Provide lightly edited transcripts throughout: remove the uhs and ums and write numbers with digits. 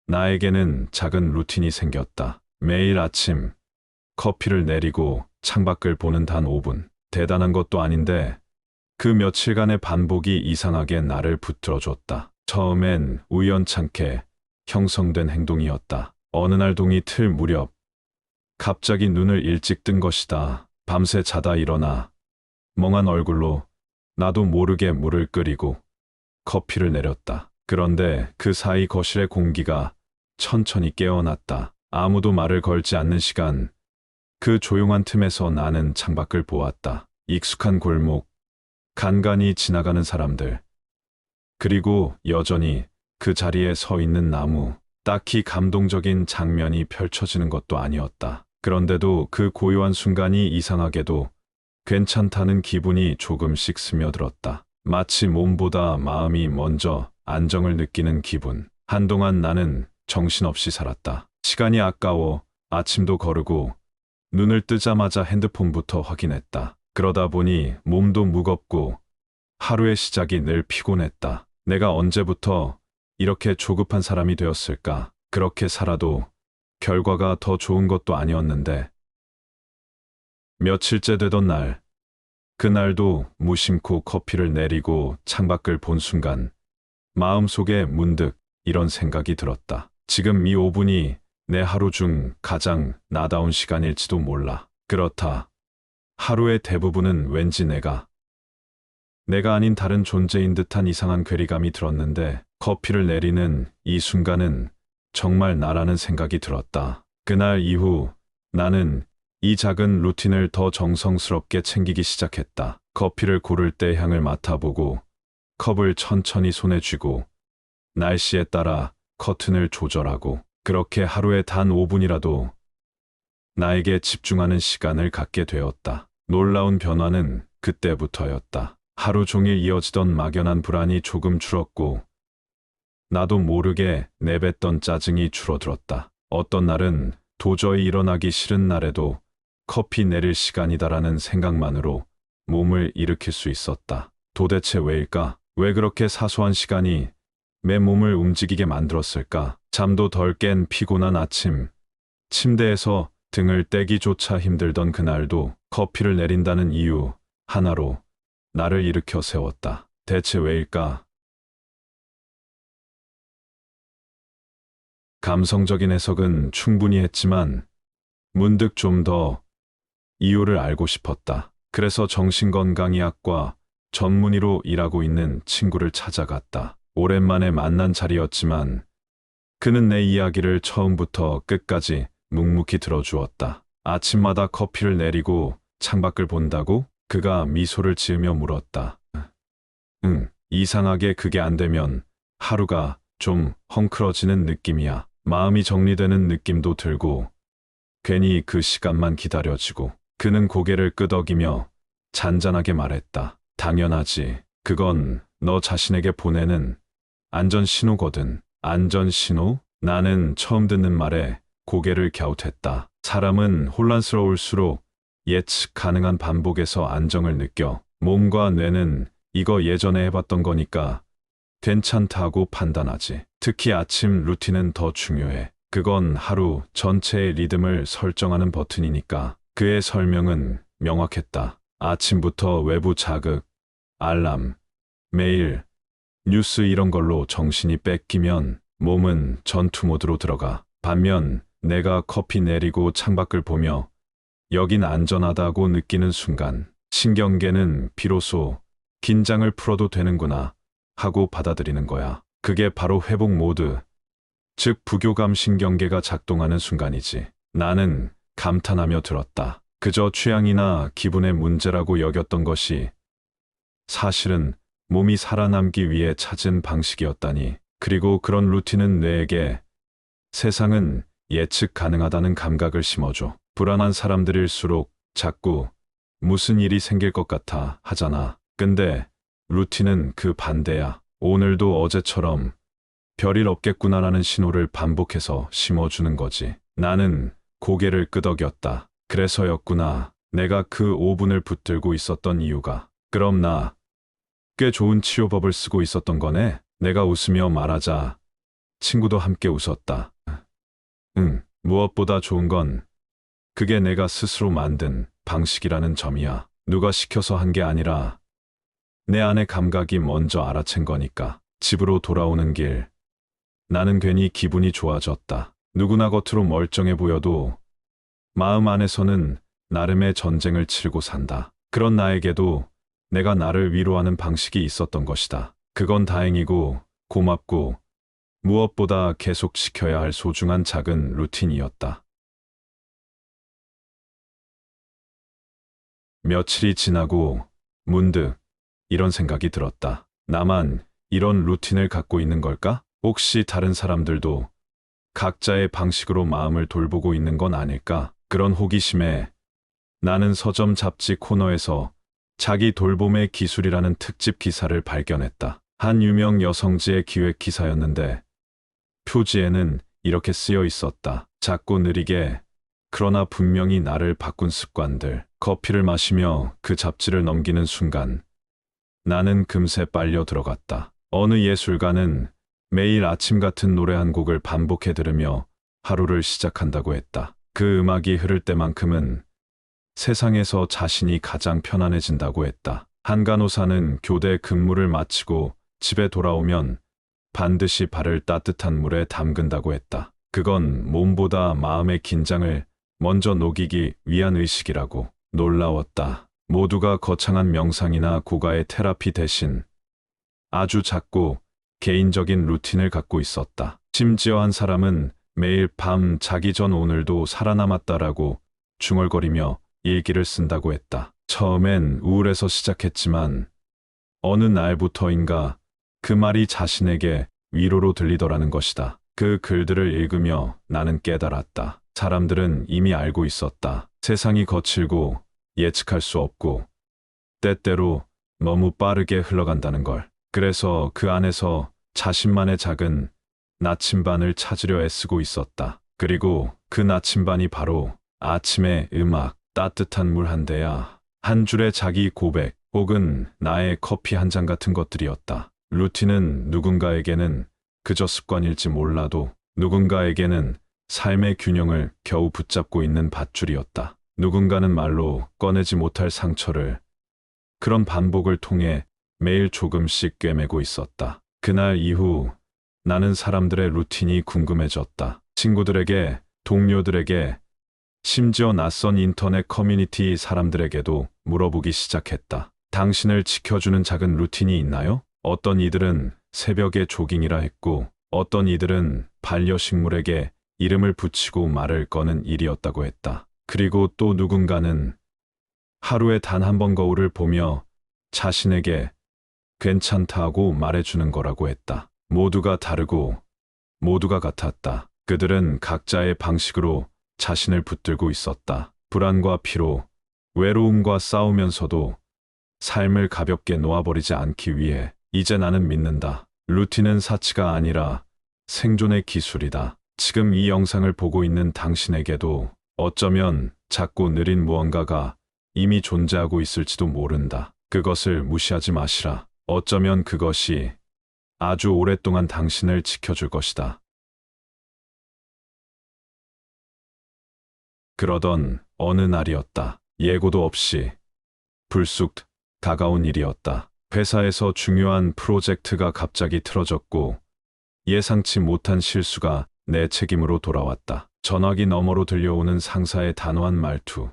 나에게는 작은 루틴이 생겼다. 매일 아침 커피를 내리고 창밖을 보는 단 5분. 대단한 것도 아닌데 그 며칠간의 반복이 이상하게 나를 붙들어줬다. 처음엔 우연찮게 형성된 행동이었다. 어느 날 동이 틀 무렵 갑자기 눈을 일찍 뜬 것이다. 밤새 자다 일어나 멍한 얼굴로 나도 모르게 물을 끓이고 커피를 내렸다. 그런데 그 사이 거실의 공기가 천천히 깨어났다. 아무도 말을 걸지 않는 시간, 그 조용한 틈에서 나는 창밖을 보았다. 익숙한 골목, 간간히 지나가는 사람들, 그리고 여전히 그 자리에 서 있는 나무. 딱히 감동적인 장면이 펼쳐지는 것도 아니었다. 그런데도 그 고요한 순간이 이상하게도 괜찮다는 기분이 조금씩 스며들었다. 마치 몸보다 마음이 먼저 안정을 느끼는 기분. 한동안 나는 정신없이 살았다. 시간이 아까워 아침도 거르고 눈을 뜨자마자 핸드폰부터 확인했다. 그러다 보니 몸도 무겁고 하루의 시작이 늘 피곤했다. 내가 언제부터 이렇게 조급한 사람이 되었을까? 그렇게 살아도 결과가 더 좋은 것도 아니었는데. 며칠째 되던 날, 그날도 무심코 커피를 내리고 창밖을 본 순간 마음속에 문득 이런 생각이 들었다. 지금 이 5분이 내 하루 중 가장 나다운 시간일지도 몰라. 그렇다. 하루의 대부분은 왠지 내가 아닌 다른 존재인 듯한 이상한 괴리감이 들었는데 커피를 내리는 이 순간은 정말 나라는 생각이 들었다. 그날 이후 나는 이 작은 루틴을 더 정성스럽게 챙기기 시작했다. 커피를 고를 때 향을 맡아보고 컵을 천천히 손에 쥐고 날씨에 따라 커튼을 조절하고 그렇게 하루에 단 5분이라도 나에게 집중하는 시간을 갖게 되었다. 놀라운 변화는 그때부터였다. 하루 종일 이어지던 막연한 불안이 조금 줄었고 나도 모르게 내뱉던 짜증이 줄어들었다. 어떤 날은 도저히 일어나기 싫은 날에도 커피 내릴 시간이다라는 생각만으로 몸을 일으킬 수 있었다. 도대체 왜일까? 왜 그렇게 사소한 시간이 내 몸을 움직이게 만들었을까? 잠도 덜 깬 피곤한 아침, 침대에서 등을 떼기조차 힘들던 그날도 커피를 내린다는 이유 하나로 나를 일으켜 세웠다. 대체 왜일까? 감성적인 해석은 충분히 했지만 문득 좀 더 이유를 알고 싶었다. 그래서 정신건강의학과 전문의로 일하고 있는 친구를 찾아갔다. 오랜만에 만난 자리였지만 그는 내 이야기를 처음부터 끝까지 묵묵히 들어주었다. 아침마다 커피를 내리고 창밖을 본다고? 그가 미소를 지으며 물었다. 응, 이상하게 그게 안 되면 하루가 좀 헝클어지는 느낌이야. 마음이 정리되는 느낌도 들고 괜히 그 시간만 기다려지고. 그는 고개를 끄덕이며 잔잔하게 말했다. 당연하지. 그건 너 자신에게 보내는 안전 신호거든. 안전 신호? 나는 처음 듣는 말에 고개를 갸웃했다. 사람은 혼란스러울수록 예측 가능한 반복에서 안정을 느껴. 몸과 뇌는 이거 예전에 해봤던 거니까 괜찮다고 판단하지. 특히 아침 루틴은 더 중요해. 그건 하루 전체의 리듬을 설정하는 버튼이니까. 그의 설명은 명확했다. 아침부터 외부 자극, 알람, 메일, 뉴스 이런 걸로 정신이 뺏기면 몸은 전투 모드로 들어가. 반면 내가 커피 내리고 창밖을 보며 여긴 안전하다고 느끼는 순간 신경계는 비로소 긴장을 풀어도 되는구나 하고 받아들이는 거야. 그게 바로 회복 모드, 즉 부교감 신경계가 작동하는 순간이지. 나는 감탄하며 들었다. 그저 취향이나 기분의 문제라고 여겼던 것이 사실은 몸이 살아남기 위해 찾은 방식이었다니. 그리고 그런 루틴은 뇌에게 세상은 예측 가능하다는 감각을 심어줘. 불안한 사람들일수록 자꾸 무슨 일이 생길 것 같아 하잖아. 근데 루틴은 그 반대야. 오늘도 어제처럼 별일 없겠구나라는 신호를 반복해서 심어주는 거지. 나는 고개를 끄덕였다. 그래서였구나. 내가 그 5분을 붙들고 있었던 이유가. 그럼 나 꽤 좋은 치료법을 쓰고 있었던 거네? 내가 웃으며 말하자 친구도 함께 웃었다. 응, 무엇보다 좋은 건 그게 내가 스스로 만든 방식이라는 점이야. 누가 시켜서 한 게 아니라 내 안의 감각이 먼저 알아챈 거니까. 집으로 돌아오는 길, 나는 괜히 기분이 좋아졌다. 누구나 겉으로 멀쩡해 보여도 마음 안에서는 나름의 전쟁을 치르고 산다. 그런 나에게도 내가 나를 위로하는 방식이 있었던 것이다. 그건 다행이고 고맙고 무엇보다 계속 지켜야 할 소중한 작은 루틴이었다. 며칠이 지나고 문득 이런 생각이 들었다. 나만 이런 루틴을 갖고 있는 걸까? 혹시 다른 사람들도 각자의 방식으로 마음을 돌보고 있는 건 아닐까? 그런 호기심에 나는 서점 잡지 코너에서 자기 돌봄의 기술이라는 특집 기사를 발견했다. 한 유명 여성지의 기획 기사였는데 표지에는 이렇게 쓰여 있었다. 작고 느리게, 그러나 분명히 나를 바꾼 습관들. 커피를 마시며 그 잡지를 넘기는 순간 나는 금세 빨려 들어갔다. 어느 예술가는 매일 아침 같은 노래 한 곡을 반복해 들으며 하루를 시작한다고 했다. 그 음악이 흐를 때만큼은 세상에서 자신이 가장 편안해진다고 했다. 한 간호사는 교대 근무를 마치고 집에 돌아오면 반드시 발을 따뜻한 물에 담근다고 했다. 그건 몸보다 마음의 긴장을 먼저 녹이기 위한 의식이라고. 놀라웠다. 모두가 거창한 명상이나 고가의 테라피 대신 아주 작고 개인적인 루틴을 갖고 있었다. 심지어 한 사람은 매일 밤 자기 전 오늘도 살아남았다라고 중얼거리며 일기를 쓴다고 했다. 처음엔 우울해서 시작했지만 어느 날부터인가 그 말이 자신에게 위로로 들리더라는 것이다. 그 글들을 읽으며 나는 깨달았다. 사람들은 이미 알고 있었다. 세상이 거칠고 예측할 수 없고 때때로 너무 빠르게 흘러간다는 걸. 그래서 그 안에서 자신만의 작은 나침반을 찾으려 애쓰고 있었다. 그리고 그 나침반이 바로 아침의 음악, 따뜻한 물 한 대야, 한 줄의 자기 고백, 혹은 나의 커피 한 잔 같은 것들이었다. 루틴은 누군가에게는 그저 습관일지 몰라도 누군가에게는 삶의 균형을 겨우 붙잡고 있는 밧줄이었다. 누군가는 말로 꺼내지 못할 상처를 그런 반복을 통해 매일 조금씩 꿰매고 있었다. 그날 이후 나는 사람들의 루틴이 궁금해졌다. 친구들에게, 동료들에게, 심지어 낯선 인터넷 커뮤니티 사람들에게도 물어보기 시작했다. 당신을 지켜주는 작은 루틴이 있나요? 어떤 이들은 새벽에 조깅이라 했고, 어떤 이들은 반려식물에게 이름을 붙이고 말을 거는 일이었다고 했다. 그리고 또 누군가는 하루에 단 한 번 거울을 보며 자신에게 괜찮다고 말해주는 거라고 했다. 모두가 다르고 모두가 같았다. 그들은 각자의 방식으로 자신을 붙들고 있었다. 불안과 피로, 외로움과 싸우면서도 삶을 가볍게 놓아버리지 않기 위해. 이제 나는 믿는다. 루틴은 사치가 아니라 생존의 기술이다. 지금 이 영상을 보고 있는 당신에게도 어쩌면 작고 느린 무언가가 이미 존재하고 있을지도 모른다. 그것을 무시하지 마시라. 어쩌면 그것이 아주 오랫동안 당신을 지켜줄 것이다. 그러던 어느 날이었다. 예고도 없이 불쑥 다가온 일이었다. 회사에서 중요한 프로젝트가 갑자기 틀어졌고 예상치 못한 실수가 내 책임으로 돌아왔다. 전화기 너머로 들려오는 상사의 단호한 말투,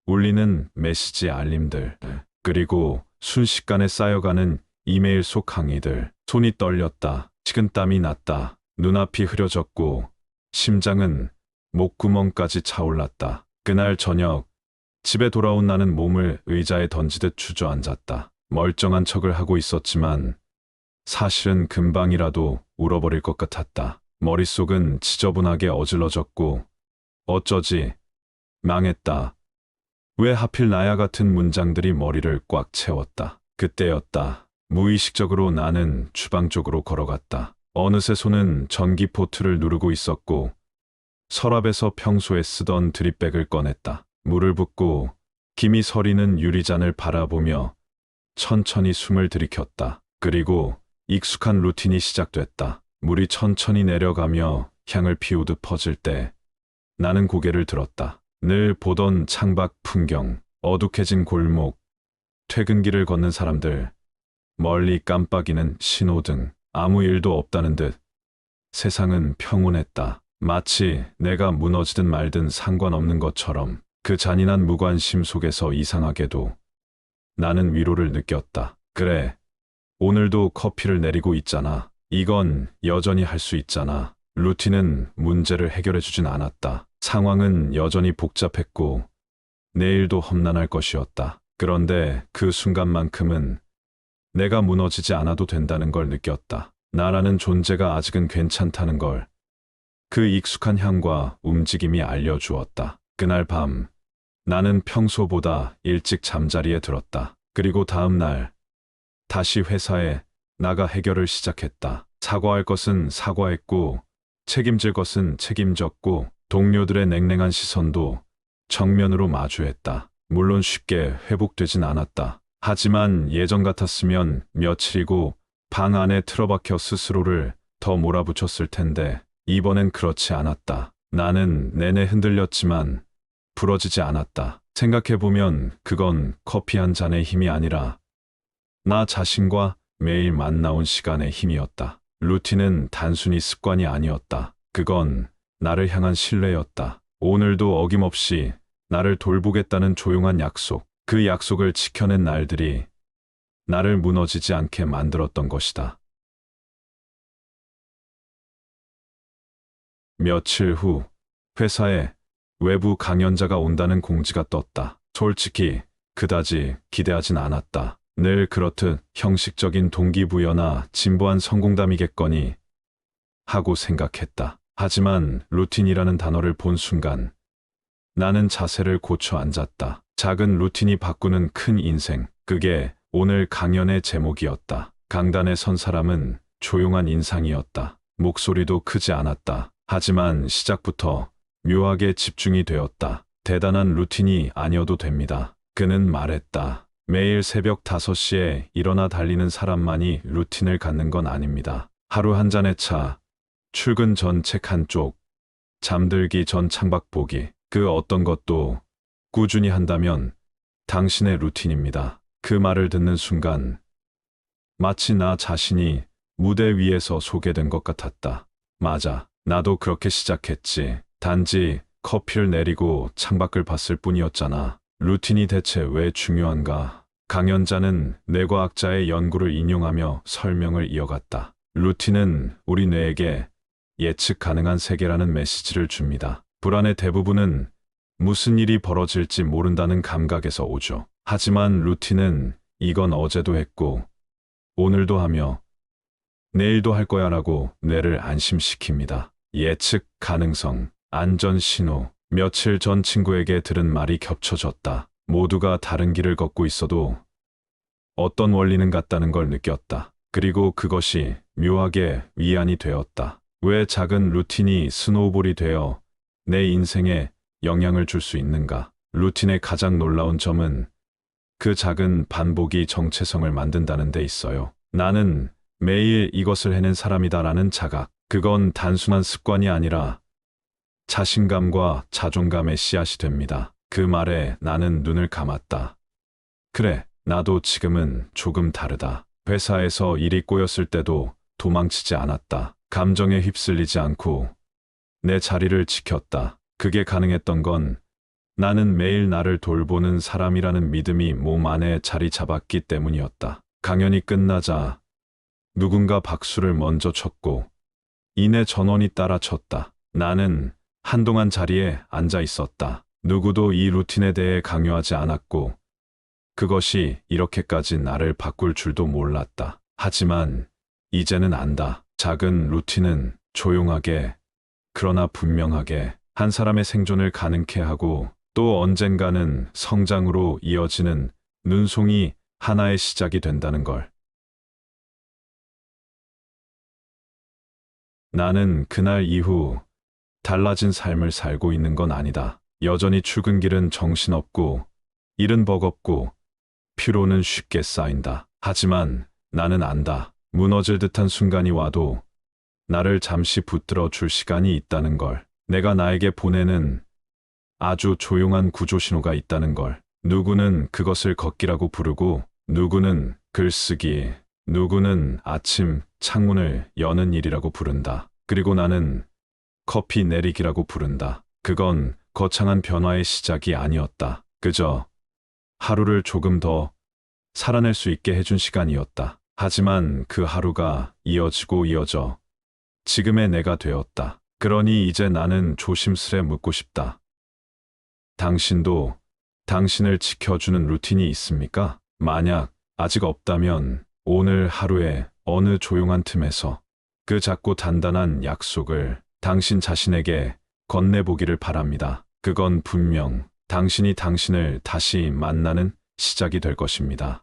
울리는 메시지 알림들, 그리고 순식간에 쌓여가는 이메일 속 항의들. 손이 떨렸다. 식은땀이 났다. 눈앞이 흐려졌고 심장은 목구멍까지 차올랐다. 그날 저녁 집에 돌아온 나는 몸을 의자에 던지듯 주저앉았다. 멀쩡한 척을 하고 있었지만 사실은 금방이라도 울어버릴 것 같았다. 머릿속은 지저분하게 어질러졌고 어쩌지, 망했다. 왜 하필 나야 같은 문장들이 머리를 꽉 채웠다. 그때였다. 무의식적으로 나는 주방 쪽으로 걸어갔다. 어느새 손은 전기 포트를 누르고 있었고 서랍에서 평소에 쓰던 드립백을 꺼냈다. 물을 붓고 김이 서리는 유리잔을 바라보며 천천히 숨을 들이켰다. 그리고 익숙한 루틴이 시작됐다. 물이 천천히 내려가며 향을 피우듯 퍼질 때 나는 고개를 들었다. 늘 보던 창밖 풍경, 어둑해진 골목, 퇴근길을 걷는 사람들, 멀리 깜빡이는 신호등, 아무 일도 없다는 듯 세상은 평온했다. 마치 내가 무너지든 말든 상관없는 것처럼. 그 잔인한 무관심 속에서 이상하게도 나는 위로를 느꼈다. 그래, 오늘도 커피를 내리고 있잖아. 이건 여전히 할 수 있잖아. 루틴은 문제를 해결해 주진 않았다. 상황은 여전히 복잡했고 내일도 험난할 것이었다. 그런데 그 순간만큼은 내가 무너지지 않아도 된다는 걸 느꼈다. 나라는 존재가 아직은 괜찮다는 걸 그 익숙한 향과 움직임이 알려주었다. 그날 밤 나는 평소보다 일찍 잠자리에 들었다. 그리고 다음 날 다시 회사에 나가 해결을 시작했다. 사과할 것은 사과했고 책임질 것은 책임졌고 동료들의 냉랭한 시선도 정면으로 마주했다. 물론 쉽게 회복되진 않았다. 하지만 예전 같았으면 며칠이고 방 안에 틀어박혀 스스로를 더 몰아붙였을 텐데 이번엔 그렇지 않았다. 나는 내내 흔들렸지만 부러지지 않았다. 생각해보면 그건 커피 한 잔의 힘이 아니라 나 자신과 매일 만나온 시간의 힘이었다. 루틴은 단순히 습관이 아니었다. 그건 나를 향한 신뢰였다. 오늘도 어김없이 나를 돌보겠다는 조용한 약속. 그 약속을 지켜낸 날들이 나를 무너지지 않게 만들었던 것이다. 며칠 후 회사에 외부 강연자가 온다는 공지가 떴다. 솔직히 그다지 기대하진 않았다. 늘 그렇듯 형식적인 동기부여나 진부한 성공담이겠거니 하고 생각했다. 하지만 루틴이라는 단어를 본 순간 나는 자세를 고쳐 앉았다. 작은 루틴이 바꾸는 큰 인생. 그게 오늘 강연의 제목이었다. 강단에 선 사람은 조용한 인상이었다. 목소리도 크지 않았다. 하지만 시작부터 묘하게 집중이 되었다. 대단한 루틴이 아니어도 됩니다. 그는 말했다. 매일 새벽 5시에 일어나 달리는 사람만이 루틴을 갖는 건 아닙니다. 하루 한 잔의 차, 출근 전 책 한 쪽, 잠들기 전 창밖 보기. 그 어떤 것도 꾸준히 한다면 당신의 루틴입니다. 그 말을 듣는 순간 마치 나 자신이 무대 위에서 소개된 것 같았다. 맞아. 나도 그렇게 시작했지. 단지 커피를 내리고 창밖을 봤을 뿐이었잖아. 루틴이 대체 왜 중요한가? 강연자는 뇌과학자의 연구를 인용하며 설명을 이어갔다. 루틴은 우리 뇌에게 예측 가능한 세계라는 메시지를 줍니다. 불안의 대부분은 무슨 일이 벌어질지 모른다는 감각에서 오죠. 하지만 루틴은 이건 어제도 했고 오늘도 하며 내일도 할 거야라고 뇌를 안심시킵니다. 예측 가능성, 안전 신호. 며칠 전 친구에게 들은 말이 겹쳐졌다. 모두가 다른 길을 걷고 있어도 어떤 원리는 같다는 걸 느꼈다. 그리고 그것이 묘하게 위안이 되었다. 왜 작은 루틴이 스노우볼이 되어 내 인생에 영향을 줄 수 있는가? 루틴의 가장 놀라운 점은 그 작은 반복이 정체성을 만든다는 데 있어요. 나는 매일 이것을 해낸 사람이다라는 자각. 그건 단순한 습관이 아니라 자신감과 자존감의 씨앗이 됩니다. 그 말에 나는 눈을 감았다. 그래, 나도 지금은 조금 다르다. 회사에서 일이 꼬였을 때도 도망치지 않았다. 감정에 휩쓸리지 않고 내 자리를 지켰다. 그게 가능했던 건 나는 매일 나를 돌보는 사람이라는 믿음이 몸 안에 자리 잡았기 때문이었다. 강연이 끝나자 누군가 박수를 먼저 쳤고 이내 전원이 따라 쳤다. 나는 한동안 자리에 앉아 있었다. 누구도 이 루틴에 대해 강요하지 않았고 그것이 이렇게까지 나를 바꿀 줄도 몰랐다. 하지만 이제는 안다. 작은 루틴은 조용하게 그러나 분명하게 한 사람의 생존을 가능케 하고 또 언젠가는 성장으로 이어지는 눈송이 하나의 시작이 된다는 걸. 나는 그날 이후 달라진 삶을 살고 있는 건 아니다. 여전히 출근길은 정신없고 일은 버겁고 피로는 쉽게 쌓인다. 하지만 나는 안다. 무너질 듯한 순간이 와도 나를 잠시 붙들어 줄 시간이 있다는 걸. 내가 나에게 보내는 아주 조용한 구조 신호가 있다는 걸. 누구는 그것을 걷기라고 부르고, 누구는 글쓰기, 누구는 아침 창문을 여는 일이라고 부른다. 그리고 나는 커피 내리기라고 부른다. 그건 거창한 변화의 시작이 아니었다. 그저 하루를 조금 더 살아낼 수 있게 해준 시간이었다. 하지만 그 하루가 이어지고 이어져 지금의 내가 되었다. 그러니 이제 나는 조심스레 묻고 싶다. 당신도 당신을 지켜주는 루틴이 있습니까? 만약 아직 없다면 오늘 하루의 어느 조용한 틈에서 그 작고 단단한 약속을 당신 자신에게 건네보기를 바랍니다. 그건 분명 당신이 당신을 다시 만나는 시작이 될 것입니다.